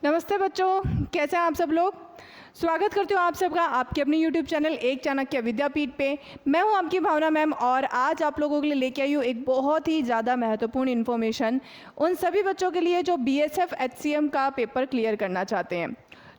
नमस्ते बच्चों, कैसे हैं आप सब लोग। स्वागत करती हूँ आप सबका आपके अपने YouTube चैनल एक चाणक्य विद्यापीठ पे। मैं हूँ आपकी भावना मैम और आज आप लोगों के लिए लेके आई हूँ एक बहुत ही ज़्यादा महत्वपूर्ण इन्फॉर्मेशन उन सभी बच्चों के लिए जो BSF HCM का पेपर क्लियर करना चाहते हैं।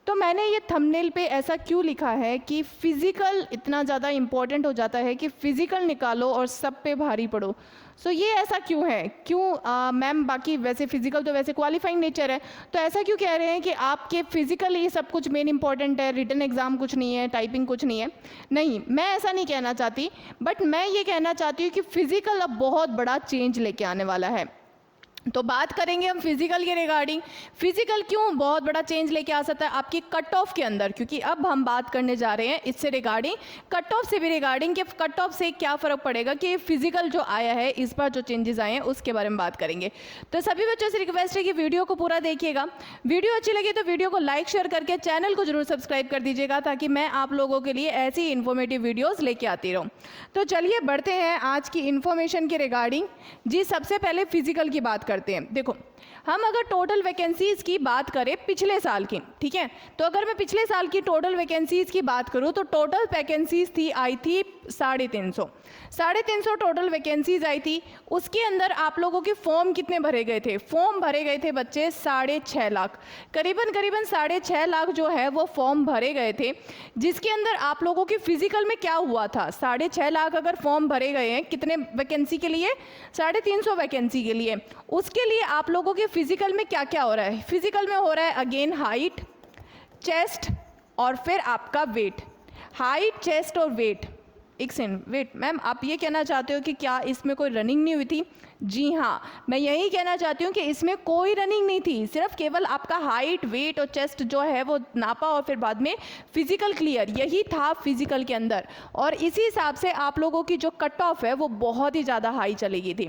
तो मैंने ये थंबनेल पे ऐसा क्यों लिखा है कि फिज़िकल इतना ज़्यादा इम्पोर्टेंट हो जाता है कि फ़िज़िकल निकालो और सब पे भारी पड़ो। सो ये ऐसा क्यों है, क्यों मैम बाकी वैसे फ़िज़िकल तो वैसे क्वालिफाइंग नेचर है, तो ऐसा क्यों कह रहे हैं कि आपके फ़िज़िकल ये सब कुछ मेन इंपॉर्टेंट है, रिटन एग्ज़ाम कुछ नहीं है, टाइपिंग कुछ नहीं है। नहीं, मैं ऐसा नहीं कहना चाहती, बट मैं ये कहना चाहती हूँ कि फ़िज़िकल अब बहुत बड़ा चेंज लेके आने वाला है। तो बात करेंगे हम फिजिकल के रिगार्डिंग। फिजिकल क्यों बहुत बड़ा चेंज लेके आ सकता है आपकी कट ऑफ के अंदर, क्योंकि अब हम बात करने जा रहे हैं इससे रिगार्डिंग, कट ऑफ से भी रिगार्डिंग कि कट ऑफ से क्या फ़र्क पड़ेगा कि फिजिकल जो आया है इस बार जो चेंजेस आए हैं उसके बारे में बात करेंगे। तो सभी बच्चों से रिक्वेस्ट है कि वीडियो को पूरा देखिएगा। वीडियो अच्छी लगी तो वीडियो को लाइक शेयर करके चैनल को जरूर सब्सक्राइब कर दीजिएगा ताकि मैं आप लोगों के लिए ऐसी इन्फॉर्मेटिव वीडियोज़ लेके आती रहूँ। तो चलिए बढ़ते हैं आज की इन्फॉर्मेशन के रिगार्डिंग। जी सबसे पहले फिजिकल की बात करते हैं। देखो हम अगर टोटल वैकेंसीज़ की बात करें पिछले साल की, ठीक है, तो अगर मैं पिछले साल की टोटल वैकेंसीज़ की बात करूं तो टोटल वैकेंसीज़ थी आई थी 350 टोटल वैकेंसीज़ आई थी। उसके अंदर आप लोगों के फॉर्म कितने भरे गए थे? फॉर्म भरे गए थे बच्चे 6.5 लाख, करीबन 6.5 लाख जो है वो फॉर्म भरे गए थे, जिसके अंदर आप लोगों के फिजिकल में क्या हुआ था? 6.5 लाख अगर फॉर्म भरे गए हैं कितने वैकेंसी के लिए? 350 वैकेंसी के लिए। उसके लिए आप लोगों के फिजिकल में क्या क्या हो रहा है? फिजिकल में हो रहा है अगेन हाइट, चेस्ट और फिर आपका वेट। हाइट, चेस्ट और वेट। एक सेकंड, वेट मैम, आप ये कहना चाहते हो कि क्या इसमें कोई रनिंग नहीं हुई थी? जी हाँ, मैं यही कहना चाहती हूँ कि इसमें कोई रनिंग नहीं थी, सिर्फ केवल आपका हाइट, वेट और चेस्ट जो है वो नापा और फिर बाद में फिजिकल क्लियर, यही था फिजिकल के अंदर। और इसी हिसाब से आप लोगों की जो कट ऑफ है वो बहुत ही ज़्यादा हाई चलेगी थी।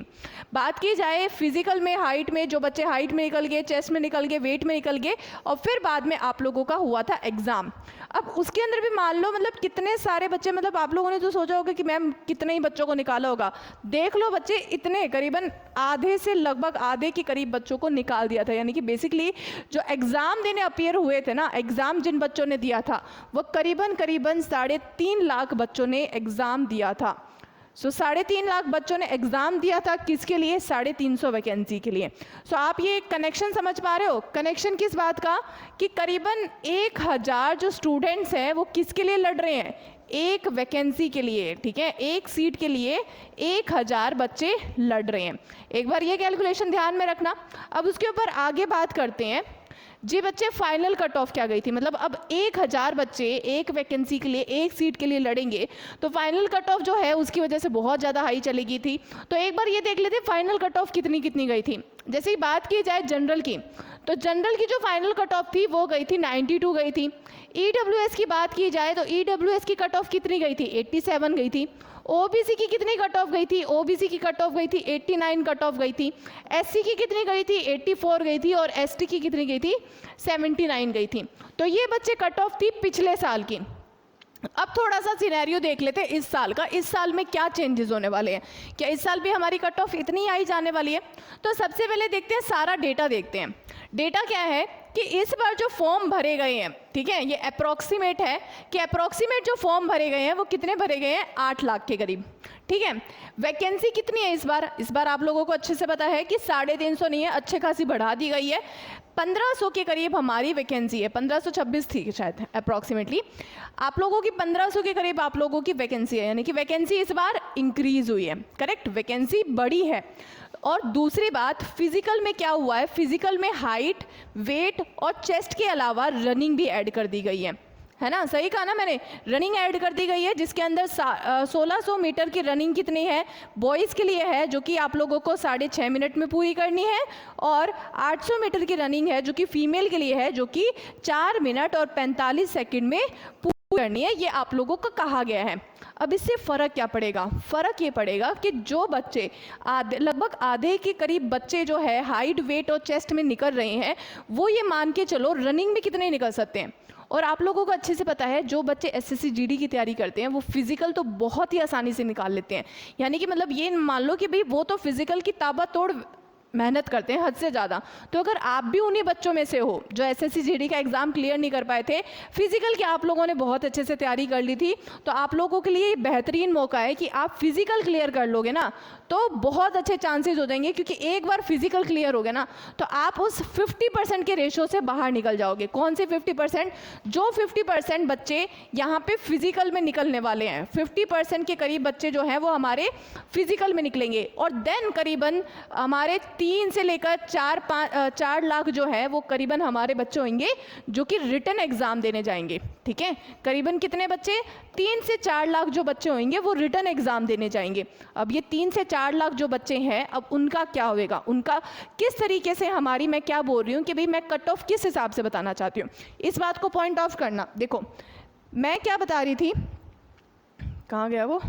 बात की जाए फिजिकल में, हाइट में जो बच्चे हाइट में निकल गए, चेस्ट में निकल गए, वेट में निकल गए, और फिर बाद में आप लोगों का हुआ था एग्ज़ाम। अब उसके अंदर भी मान लो मतलब कितने सारे बच्चे, मतलब आप लोगों ने तो सोचा होगा कि मैम कितने ही बच्चों को निकाला होगा। देख लो बच्चे, इतने करीबन आधे से लगभग आधे के करीब बच्चों को निकाल दिया था। यानी कि बेसिकली जो एग्ज़ाम देने अपीयर हुए थे ना, एग्ज़ाम जिन बच्चों ने दिया था वो करीबन 3.5 लाख बच्चों ने एग्ज़ाम दिया था। 3.5 लाख बच्चों ने एग्ज़ाम दिया था, किसके लिए? 350 वैकेंसी के लिए। आप ये कनेक्शन समझ पा रहे हो? कनेक्शन किस बात का कि करीबन 1000 जो स्टूडेंट्स हैं वो किसके लिए लड़ रहे हैं? एक वैकेंसी के लिए, ठीक है, एक सीट के लिए 1000 बच्चे लड़ रहे हैं। एक बार ये कैलकुलेशन ध्यान में रखना। अब उसके ऊपर आगे बात करते हैं। जी बच्चे, फाइनल कट ऑफ क्या गई थी? मतलब अब 1000 बच्चे एक वैकेंसी के लिए, एक सीट के लिए लड़ेंगे, तो फाइनल कट ऑफ जो है उसकी वजह से बहुत ज़्यादा हाई चलेगी थी। तो एक बार ये देख लेते फाइनल कट ऑफ कितनी कितनी गई थी। जैसे ही बात की जाए जनरल की, तो जनरल की जो फाइनल कट ऑफ थी वो गई थी 92 गई थी। EWS की बात की जाए तो EWS की कट ऑफ कितनी गई थी? 87 गई थी। OBC की कितनी कट ऑफ गई थी? OBC की कट ऑफ गई थी 89 कट ऑफ गई थी। SC की कितनी गई थी? 84 गई थी। और ST की कितनी गई थी? 79 गई थी। तो ये बच्चे कट ऑफ थी पिछले साल की। अब थोड़ा सा सिनेरियो देख लेते हैं इस साल का। इस साल में क्या चेंजेस होने वाले हैं? क्या इस साल भी हमारी कट ऑफ इतनी आई जाने वाली है? तो सबसे पहले देखते हैं, सारा डेटा देखते हैं। डेटा क्या है कि इस बार जो फॉर्म भरे गए हैं, ठीक है, ये अप्रॉक्सीमेट है कि अप्रॉक्सीमेट जो फॉर्म भरे गए हैं वो कितने भरे गए हैं? 8 लाख के करीब, ठीक है। वैकेंसी कितनी है इस बार? इस बार आप लोगों को अच्छे से पता है कि 350 नहीं है, अच्छे खासी बढ़ा दी गई है। 1500 के करीब हमारी वैकेंसी है, 1526 थी शायद अप्रॉक्सीमेटली। आप लोगों की 1500 के करीब आप लोगों की वैकेंसी है, यानी कि वैकेंसी इस बार इंक्रीज हुई है, करेक्ट, वैकेंसी बढ़ी है। और दूसरी बात, फिजिकल में क्या हुआ है? फिजिकल में हाइट, वेट और चेस्ट के अलावा रनिंग भी ऐड कर दी गई है ना? सही कहा ना मैंने? रनिंग ऐड कर दी गई है, जिसके अंदर 1600 मीटर की रनिंग कितनी है? बॉयज़ के लिए है, जो कि आप लोगों को 6.5 मिनट में पूरी करनी है। और 800 मीटर की रनिंग है जो कि फीमेल के लिए है, जो कि 4 मिनट और 45 सेकंड में पूरी करनी है, ये आप लोगों को कहा गया है। अब इससे फ़र्क क्या पड़ेगा? फ़र्क ये पड़ेगा कि जो बच्चे लगभग आधे के करीब बच्चे जो है हाइट, वेट और चेस्ट में निकल रहे हैं, वो ये मान के चलो रनिंग में कितने निकल सकते हैं। और आप लोगों को अच्छे से पता है जो बच्चे SSC GD की तैयारी करते हैं वो फिजिकल तो बहुत ही आसानी से निकाल लेते हैं। यानी कि मतलब ये मान लो कि भाई वो तो फिजिकल की ताबड़तोड़ मेहनत करते हैं हद से ज़्यादा। तो अगर आप भी उन्हीं बच्चों में से हो जो एसएससी जीडी का एग्ज़ाम क्लियर नहीं कर पाए थे, फिजिकल की आप लोगों ने बहुत अच्छे से तैयारी कर ली थी, तो आप लोगों के लिए बेहतरीन मौका है कि आप फिजिकल क्लियर कर लोगे ना तो बहुत अच्छे चांसेस हो जाएंगे, क्योंकि एक बार फिजिकल क्लियर हो गया ना तो आप उस 50% के रेशो से बाहर निकल जाओगे। कौन से 50%? जो 50% बच्चे यहाँ पे फिजिकल में निकलने वाले हैं, 50% के करीब बच्चे जो हैं वो हमारे फिजिकल में निकलेंगे, और देन करीबन हमारे 3 से लेकर 4 लाख जो है वो करीबन हमारे बच्चे होंगे जो कि रिटन एग्जाम देने जाएंगे। ठीक है, करीबन कितने बच्चे? 3 से 4 लाख जो बच्चे होंगे वो रिटन एग्जाम देने जाएंगे। अब ये 3 से 4 लाख जो बच्चे हैं, अब उनका क्या होगा, उनका किस तरीके से हमारी, मैं क्या बोल रही हूँ कि भाई मैं कट ऑफ किस हिसाब से बताना चाहती हूँ, इस बात को पॉइंट ऑफ करना। देखो मैं क्या बता रही थी, कहाँ गया वो,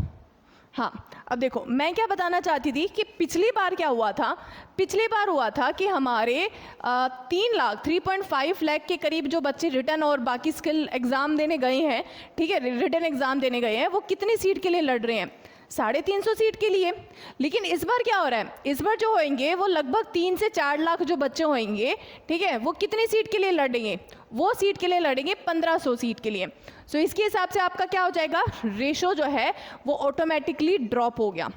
हाँ अब देखो मैं क्या बताना चाहती थी कि पिछली बार क्या हुआ था, पिछली बार हुआ था कि हमारे 3 लाख 3.5 लाख के करीब जो बच्चे रिटन और बाकी स्किल एग्ज़ाम देने गए हैं, ठीक है, रिटन एग्ज़ाम देने गए हैं, वो कितनी सीट के लिए लड़ रहे हैं? 350 सीट के लिए। लेकिन इस बार क्या हो रहा है, इस बार जो होंगे वो लगभग 3 से 4 लाख जो बच्चे होंगे, ठीक है, वो कितनी सीट के लिए लड़ेंगे? वो सीट के लिए लड़ेंगे 1500 सीट के लिए। सो इसके हिसाब से आपका क्या हो जाएगा, रेशो जो है वो ऑटोमेटिकली ड्रॉप हो गया।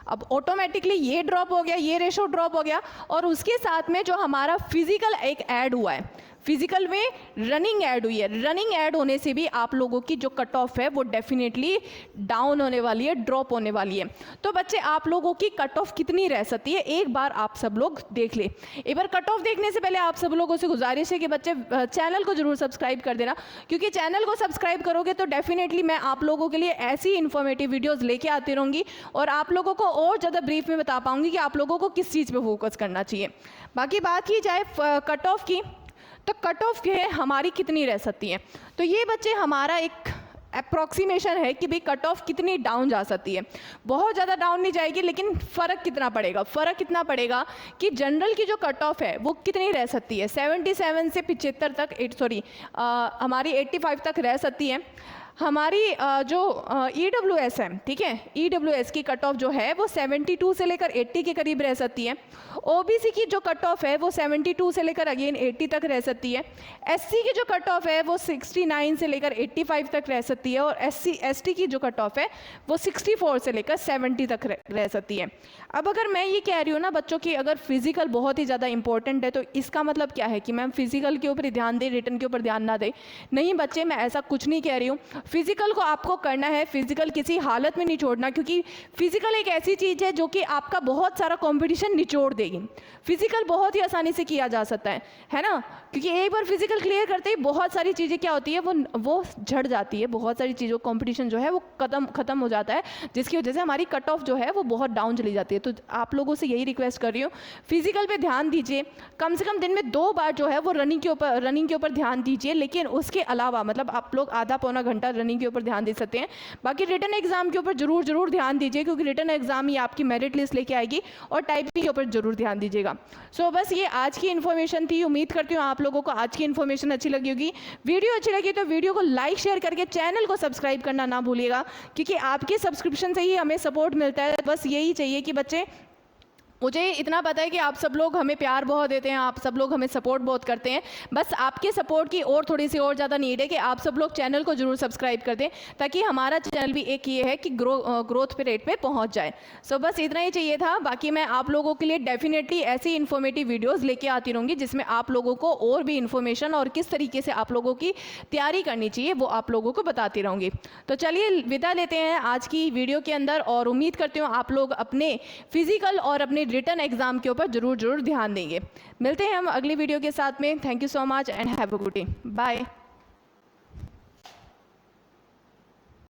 अब ऑटोमेटिकली ये ड्रॉप हो गया, ये रेशो ड्रॉप हो गया, और उसके साथ में जो हमारा फिजिकल एक ऐड हुआ है, फिजिकल में रनिंग ऐड हुई है, रनिंग ऐड होने से भी आप लोगों की जो कट ऑफ है वो डेफिनेटली डाउन होने वाली है, ड्रॉप होने वाली है। तो बच्चे आप लोगों की कट ऑफ कितनी रह सकती है एक बार आप सब लोग देख ले। एक बार कट ऑफ देखने से पहले आप सब लोगों से गुजारिश है कि बच्चे चैनल को जरूर सब्सक्राइब कर देना, क्योंकि चैनल को सब्सक्राइब करोगे तो डेफिनेटली मैं आप लोगों के लिए ऐसी इन्फॉर्मेटिव वीडियोज़ लेके आती रहूँगी और आप लोगों को और ज़्यादा ब्रीफ में बता पाऊँगी कि आप लोगों को किस चीज़ पर फोकस करना चाहिए। बाकी बात की जाए कट ऑफ की, तो कट ऑफ के हमारी कितनी रह सकती है, तो ये बच्चे हमारा एक अप्रॉक्सीमेशन है कि भाई कट ऑफ कितनी डाउन जा सकती है। बहुत ज़्यादा डाउन नहीं जाएगी, लेकिन फ़र्क कितना पड़ेगा, फ़र्क कितना पड़ेगा कि जनरल की जो कट ऑफ है वो कितनी रह सकती है, 77 से 75 तक, हमारी 85 तक रह सकती है। हमारी जो EWS है, ठीक है, EWS की कट ऑफ जो है वो 72 से लेकर 80 के करीब रह सकती है। OBC की जो कट ऑफ है वो 72 से लेकर अगेन 80 तक रह सकती है। SC की जो कट ऑफ है वो 69 से लेकर 85 तक रह सकती है, और SC ST की जो कट ऑफ है वो 64 से लेकर 70 तक रह सकती है। अब अगर मैं ये कह रही हूँ ना बच्चों की अगर फिजिकल बहुत ही ज़्यादा इंपॉर्टेंट है, तो इसका मतलब क्या है कि मैम फिजिकल के ऊपर ध्यान दें, रिटन के ऊपर ध्यान ना दें? नहीं बच्चे, मैं ऐसा कुछ नहीं कह रही हूँ। फिजिकल को आपको करना है, फिजिकल किसी हालत में नहीं छोड़ना, क्योंकि फिजिकल एक ऐसी चीज़ है जो कि आपका बहुत सारा कंपटीशन निचोड़ देगी। फिजिकल बहुत ही आसानी से किया जा सकता है ना, क्योंकि एक बार फिजिकल क्लियर करते ही बहुत सारी चीज़ें क्या होती है वो झड़ जाती है, बहुत सारी चीज़ों कंपटीशन जो है वो खत्म हो जाता है, जिसकी वजह से हमारी कट ऑफ जो है वो बहुत डाउन चली जाती है। तो आप लोगों से यही रिक्वेस्ट कर रही हूँ, फिजिकल पे ध्यान दीजिए, कम से कम दिन में 2 बार जो है वो रनिंग के ऊपर ध्यान दीजिए, लेकिन उसके अलावा मतलब आप लोग आधा पौना घंटा रनिंग के ऊपर ध्यान दे सकते हैं। बाकी रिटन एग्जाम के ऊपर जरूर ध्यान दीजिए, क्योंकि रिटन एग्जाम ही आपकी मेरिट लिस्ट लेके आएगी, और टाइपिंग के ऊपर जरूर ध्यान दीजिएगा। सो बस ये आज की इन्फॉर्मेशन थी। उम्मीद करती हूँ आप लोगों को आज की इन्फॉर्मेशन अच्छी लगी होगी। वीडियो अच्छी लगी तो वीडियो को लाइक शेयर करके चैनल को सब्सक्राइब करना ना भूलिएगा, क्योंकि आपके सब्सक्रिप्शन से ही हमें सपोर्ट मिलता है। बस यही चाहिए कि बच्चे, मुझे इतना पता है कि आप सब लोग हमें प्यार बहुत देते हैं, आप सब लोग हमें सपोर्ट बहुत करते हैं। बस आपके सपोर्ट की और थोड़ी सी और ज़्यादा नीड है कि आप सब लोग चैनल को जरूर सब्सक्राइब कर दें, ताकि हमारा चैनल भी एक ये है कि ग्रोथ पे रेट पे पहुंच जाए। सो बस इतना ही चाहिए था। बाकी मैं आप लोगों के लिए डेफिनेटली ऐसी इन्फॉर्मेटिव वीडियोज़ लेके आती रहूँगी, जिसमें आप लोगों को और भी इन्फॉर्मेशन और किस तरीके से आप लोगों की तैयारी करनी चाहिए वो आप लोगों को बताती रहूँगी। तो चलिए विदा लेते हैं आज की वीडियो के अंदर, और उम्मीद करती हूँ आप लोग अपने फिजिकल और अपने रिटन एग्जाम के ऊपर जरूर ध्यान देंगे। मिलते हैं हम अगली वीडियो के साथ में। Thank you so much and have a good day. Bye.